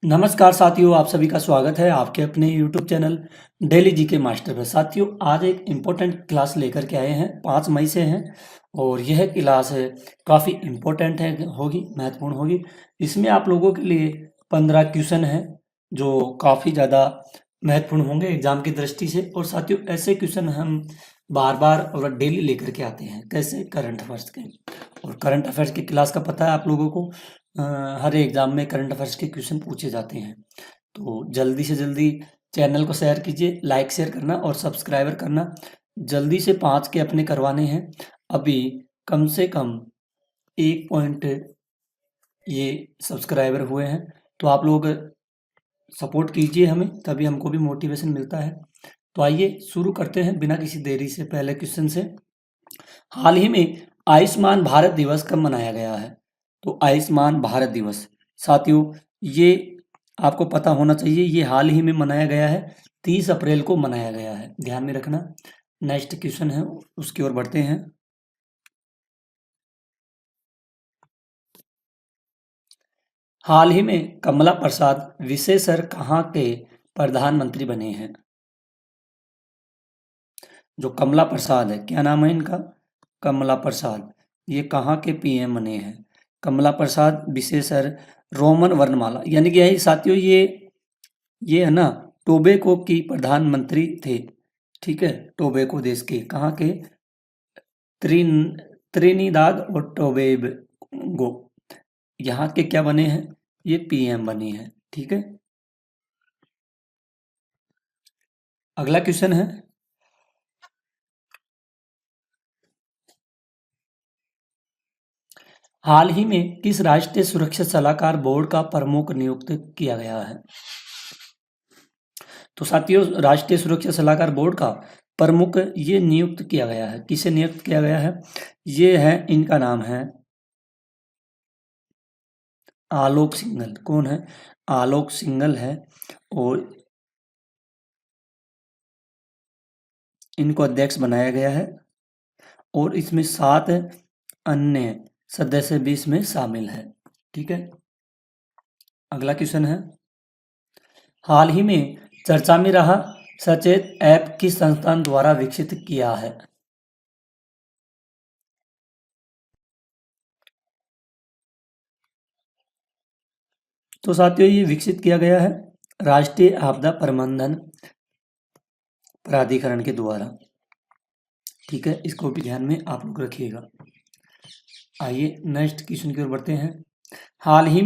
नमस्कार साथियों, आप सभी का स्वागत है आपके अपने YouTube channel daily GK master पर। साथियों, आज एक इम्पोर्टेंट क्लास लेकर के आए हैं, 5 मई से हैं और यह क्लास काफ़ी इम्पोर्टेंट होगी, महत्वपूर्ण होगी। इसमें आप लोगों के लिए 15 क्वेश्चन हैं जो काफ़ी ज़्यादा महत्वपूर्ण होंगे एग्जाम की दृष्टि से। और साथियों, ऐसे क्वेश्चन हम बार बार और डेली लेकर के आते हैं, कैसे करंट अफेयर्स के। और करंट अफेयर्स की क्लास का पता है आप लोगों को, हर एग्जाम में करंट अफेयर्स के क्वेश्चन पूछे जाते हैं। तो जल्दी से जल्दी चैनल को शेयर कीजिए, लाइक शेयर करना और सब्सक्राइबर करना। जल्दी से 5 के अपने करवाने हैं। अभी कम से कम 1 पॉइंट ये सब्सक्राइबर हुए हैं, तो आप लोग सपोर्ट कीजिए हमें, तभी हमको भी मोटिवेशन मिलता है। तो आइए शुरू करते हैं बिना किसी देरी से पहले क्वेश्चन से। हाल ही में आयुष्मान भारत दिवस कब मनाया गया है? तो आयुष्मान भारत दिवस साथियों, ये आपको पता होना चाहिए, ये हाल ही में मनाया गया है, 30 अप्रैल को मनाया गया है, ध्यान में रखना। नेक्स्ट क्वेश्चन है, उसकी ओर बढ़ते हैं। हाल ही में कमला प्रसाद विशेषर कहाँ के प्रधानमंत्री बने हैं? जो कमला प्रसाद है, क्या नाम है इनका? कमला प्रसाद, ये कहाँ के पीएम बने हैं? कमला प्रसाद विशेषर रोमन वर्णमाला, यानी कि यही साथियों, ये है ना, टोबैको की प्रधानमंत्री थे। ठीक है, टोबैको देश के, कहाँ के? त्रिन त्रिनिदाद और टोबैगो, यहाँ के क्या बने हैं? ये पीएम बने हैं। ठीक है, अगला क्वेश्चन है, हाल ही में किस राष्ट्रीय सुरक्षा सलाहकार बोर्ड का प्रमुख नियुक्त किया गया है? तो साथियों, राष्ट्रीय सुरक्षा सलाहकार बोर्ड का प्रमुख ये नियुक्त किया गया है। किसे नियुक्त किया गया है? ये है, इनका नाम है आलोक सिंघल। कौन है? आलोक सिंघल है। और इनको अध्यक्ष बनाया गया है और इसमें 7 अन्य सदस्य भी इसमें शामिल है। ठीक है, अगला क्वेश्चन है, हाल ही में चर्चा में रहा सचेत ऐप किस संस्थान द्वारा विकसित किया है? तो साथियों, ये विकसित किया गया है राष्ट्रीय आपदा प्रबंधन प्राधिकरण के द्वारा। ठीक है, इसको भी ध्यान में आप लोग रखिएगा। आइए नेक्स्ट क्वेश्चन की ओर बढ़ते हैं। हाल ही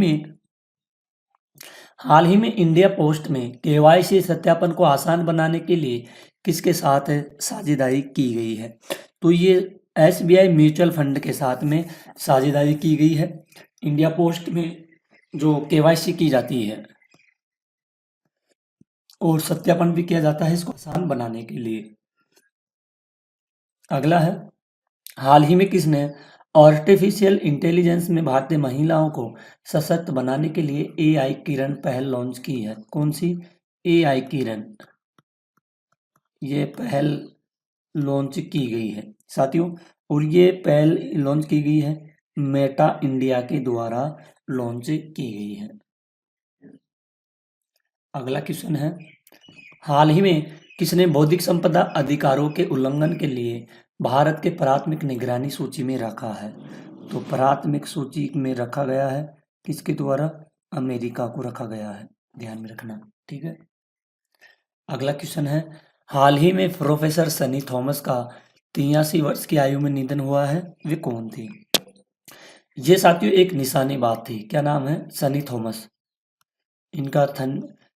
में इंडिया पोस्ट में केवाईसी सत्यापन को आसान बनाने के लिए किसके साथ साझेदारी की गई है? तो ये एसबीआई म्यूचुअल फंड के साथ में साझेदारी की गई है। इंडिया पोस्ट में जो केवाईसी की जाती है और सत्यापन भी किया जाता है, इसको आसान बनाने के लिए। अगला है, हाल ही में किसने आर्टिफिशियल इंटेलिजेंस में भारतीय महिलाओं को सशक्त बनाने के लिए एआई किरण पहल लॉन्च की है? कौन सी? एआई किरण, ये पहल लॉन्च की गई है साथियों, और ये पहल लॉन्च की गई है मेटा इंडिया के द्वारा लॉन्च की गई है। अगला क्वेश्चन है, हाल ही में किसने बौद्धिक संपदा अधिकारों के उल्लंघन के लिए भारत के प्राथमिक निगरानी सूची में रखा है? तो प्राथमिक सूची में रखा गया है किसके द्वारा? अमेरिका को रखा गया है, ध्यान में रखना। ठीक है, अगला क्वेश्चन है, हाल ही में प्रोफेसर सनी थॉमस का 83 वर्ष की आयु में निधन हुआ है, वे कौन थी? ये साथियों एक निशानी बात थी। क्या नाम है? सनी थॉमस, इनका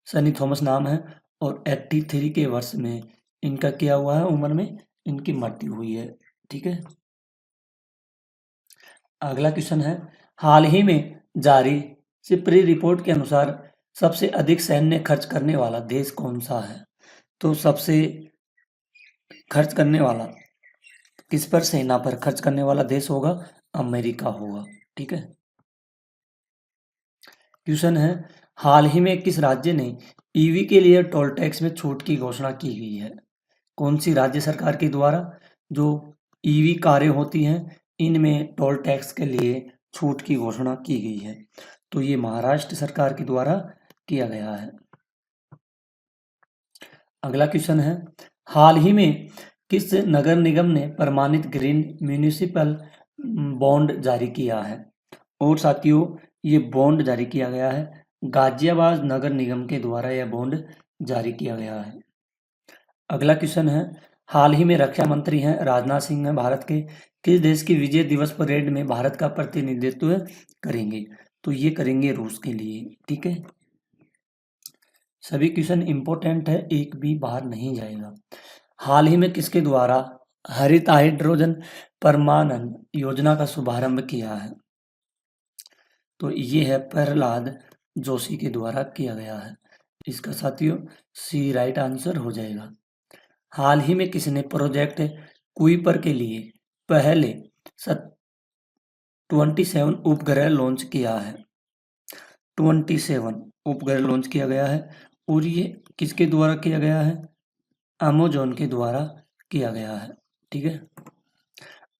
सनी थॉमस नाम है। और 83 के वर्ष में इनका क्या हुआ है, उम्र में इनकी मृत्यु हुई है। ठीक है, अगला क्वेश्चन है, हाल ही में जारी सिप्री रिपोर्ट के अनुसार सबसे अधिक सैन्य खर्च करने वाला देश कौन सा है? तो सबसे खर्च करने वाला, किस पर? सेना पर खर्च करने वाला देश होगा अमेरिका होगा। ठीक है, क्वेश्चन है, हाल ही में किस राज्य ने ईवी के लिए टोल टैक्स में छूट की घोषणा की गई है? कौन सी राज्य सरकार के द्वारा जो ईवी कारें होती हैं इनमें टोल टैक्स के लिए छूट की घोषणा की गई है? तो ये महाराष्ट्र सरकार के द्वारा किया गया है। अगला क्वेश्चन है, हाल ही में किस नगर निगम ने प्रमाणित ग्रीन म्यूनिसिपल बॉन्ड जारी किया है? और साथियों, ये बॉन्ड जारी किया गया है गाजियाबाद नगर निगम के द्वारा यह बॉन्ड जारी किया गया है। अगला क्वेश्चन है, हाल ही में रक्षा मंत्री हैं राजनाथ सिंह हैं भारत के, किस देश की विजय दिवस परेड में भारत का प्रतिनिधित्व करेंगे? तो ये करेंगे रूस के लिए। ठीक है, सभी क्वेश्चन इंपॉर्टेंट है, एक भी बाहर नहीं जाएगा। हाल ही में किसके द्वारा हरित हाइड्रोजन परमाणु योजना का शुभारंभ किया है? तो ये है प्रहलाद जोशी के द्वारा किया गया है। इसका साथियों सी राइट आंसर हो जाएगा। हाल ही में किसने प्रोजेक्ट कुइपर के लिए पहले 27 उपग्रह लॉन्च किया है? 27 उपग्रह लॉन्च किया गया है और ये किसके द्वारा किया गया है? अमेजॉन के द्वारा किया गया है। ठीक है,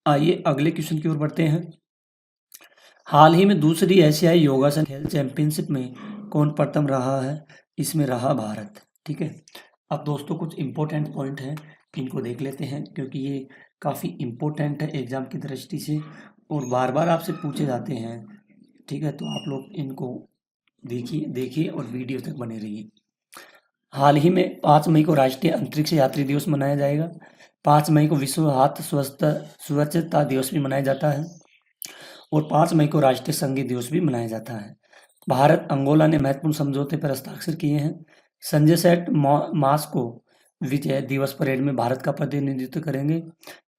आइए अगले क्वेश्चन की ओर बढ़ते हैं। हाल ही में दूसरी एशियाई योगासन खेल चैंपियनशिप में कौन प्रथम रहा है? इसमें रहा भारत। ठीक है, अब दोस्तों कुछ इंपॉर्टेंट पॉइंट हैं, इनको देख लेते हैं क्योंकि ये काफ़ी इम्पोर्टेंट है एग्जाम की दृष्टि से और बार बार आपसे पूछे जाते हैं। ठीक है, तो आप लोग इनको देखिए और वीडियो तक बने रहिए। हाल ही में 5 मई को राष्ट्रीय अंतरिक्ष यात्री दिवस मनाया जाएगा। 5 मई को विश्व हाथ स्वच्छता दिवस भी मनाया जाता है और 5 मई को राष्ट्रीय संगीत दिवस भी मनाया जाता है। भारत अंगोला ने महत्वपूर्ण समझौते पर हस्ताक्षर किए हैं। संजय सेठ मास्को विजय दिवस परेड में भारत का प्रतिनिधित्व करेंगे।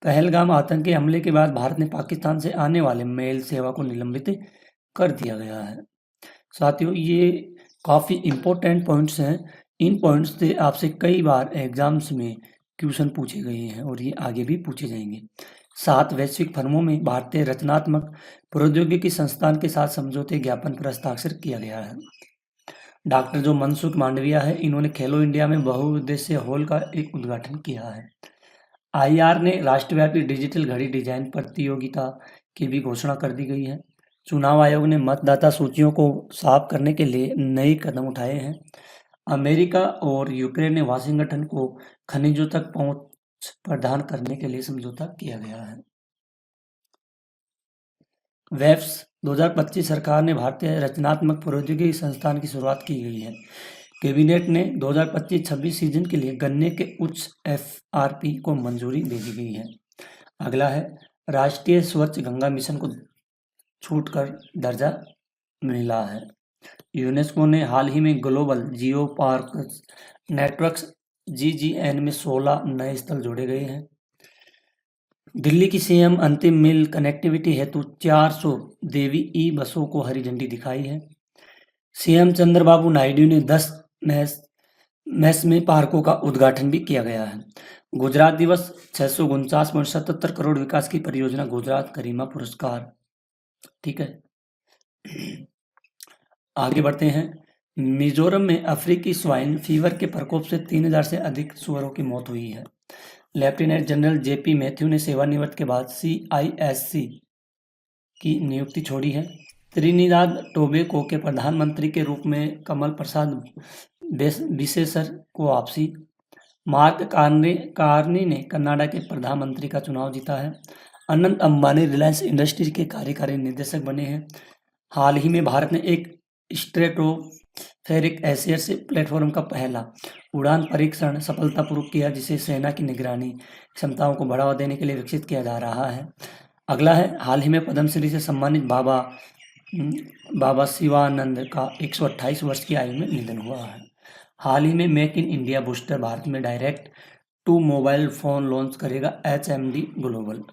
पहलगाम आतंकी हमले के बाद भारत ने पाकिस्तान से आने वाले मेल सेवा को निलंबित कर दिया गया है। साथियों, ये काफ़ी इम्पोर्टेंट पॉइंट्स हैं, इन पॉइंट्स से आपसे कई बार एग्जाम्स में क्वेश्चन पूछे गए हैं और ये आगे भी पूछे जाएंगे। 7 वैश्विक फर्मों में भारतीय रचनात्मक प्रौद्योगिकी संस्थान के साथ समझौते ज्ञापन पर हस्ताक्षर किया गया है। डॉक्टर जो मनसुख मांडविया है, इन्होंने खेलो इंडिया में बहुउद्देशीय हॉल का एक उद्घाटन किया है। IR ने राष्ट्रव्यापी डिजिटल घड़ी डिजाइन प्रतियोगिता की भी घोषणा कर दी गई है। चुनाव आयोग ने मतदाता सूचियों को साफ करने के लिए नए कदम उठाए हैं। अमेरिका और यूक्रेन ने वाशिंगटन को खनिजों तक पहुंच प्रदान करने के लिए समझौता किया गया है। वेब्स 2025 सरकार ने भारतीय रचनात्मक प्रौद्योगिकी संस्थान की शुरुआत की गई है। कैबिनेट ने 2025-26 सीजन के लिए गन्ने के उच्च FRP को मंजूरी दे दी गई है। अगला है, राष्ट्रीय स्वच्छ गंगा मिशन को छूटकर दर्जा मिला है। यूनेस्को ने हाल ही में global geo park networks GGN में 16 नए स्थल जोड़े गए हैं। दिल्ली की CM अंतिम मील कनेक्टिविटी हेतु 400 देवी बसों को हरी झंडी दिखाई है। CM चंद्रबाबू नायडू ने 10 मैस में पार्कों का उद्घाटन भी किया गया है। गुजरात दिवस 649.77 करोड़ विकास की परियोजना गुजरात गरिमा पुरस्कार। ठीक है, आगे बढ़ते हैं। मिजोरम में अफ्रीकी स्वाइन फीवर के प्रकोप से 3000 से अधिक सुअरों की मौत हुई है। लेफ्टिनेंट जनरल JP मैथ्यू ने सेवानिवृत्त के बाद CISC की नियुक्ति छोड़ी है। त्रिनिदाद टोबैगो के प्रधानमंत्री के रूप में कमल प्रसाद बिसेसर को वापसी। मार्क कार्नी ने कनाडा के प्रधानमंत्री का चुनाव जीता है। अनंत अंबानी रिलायंस इंडस्ट्रीज के कार्यकारी निदेशक बने हैं। हाल ही में भारत ने एक स्ट्रेटोफेरिक एयरशिप प्लेटफॉर्म का पहला उड़ान परीक्षण सफलतापूर्वक किया, जिसे सेना की निगरानी क्षमताओं को बढ़ावा देने के लिए विकसित किया जा रहा है। अगला है, हाल ही में पद्मश्री से सम्मानित बाबा शिवानंद का 128 वर्ष की आयु में निधन हुआ है। हाल ही में make in India booster Bharat में direct to mobile phone launch करेगा HMD ग्लोबल।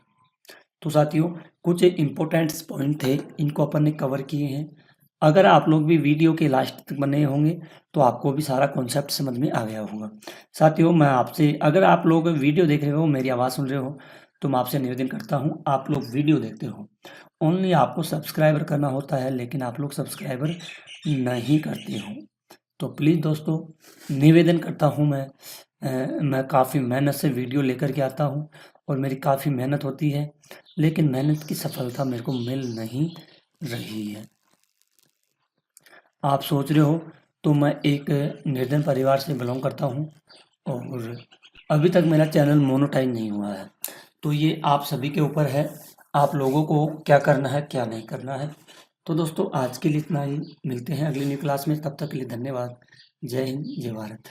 तो साथियों, कुछ इंपॉर्टेंट पॉइंट थे, इनको अपन ने कवर किए हैं। अगर आप लोग भी वीडियो के लास्ट तक बने होंगे तो आपको भी सारा कॉन्सेप्ट समझ में आ गया होगा। साथियों, मैं आपसे, अगर आप लोग वीडियो देख रहे हो, मेरी आवाज़ सुन रहे हो, तो मैं आपसे निवेदन करता हूँ, आप लोग वीडियो देखते हो, ओनली आपको सब्सक्राइबर करना होता है, लेकिन आप लोग सब्सक्राइबर नहीं करते हो। तो प्लीज़ दोस्तों, निवेदन करता हूँ, मैं काफ़ी मेहनत से वीडियो लेकर के आता हूँ और मेरी काफ़ी मेहनत होती है, लेकिन मेहनत की सफलता मेरे को मिल नहीं रही है। आप सोच रहे हो तो मैं एक निर्धन परिवार से बिलोंग करता हूँ और अभी तक मेरा चैनल मोनेटाइज नहीं हुआ है। तो ये आप सभी के ऊपर है, आप लोगों को क्या करना है क्या नहीं करना है। तो दोस्तों आज के लिए इतना ही, मिलते हैं अगली न्यू क्लास में, तब तक के लिए धन्यवाद। जय हिंद, जय भारत।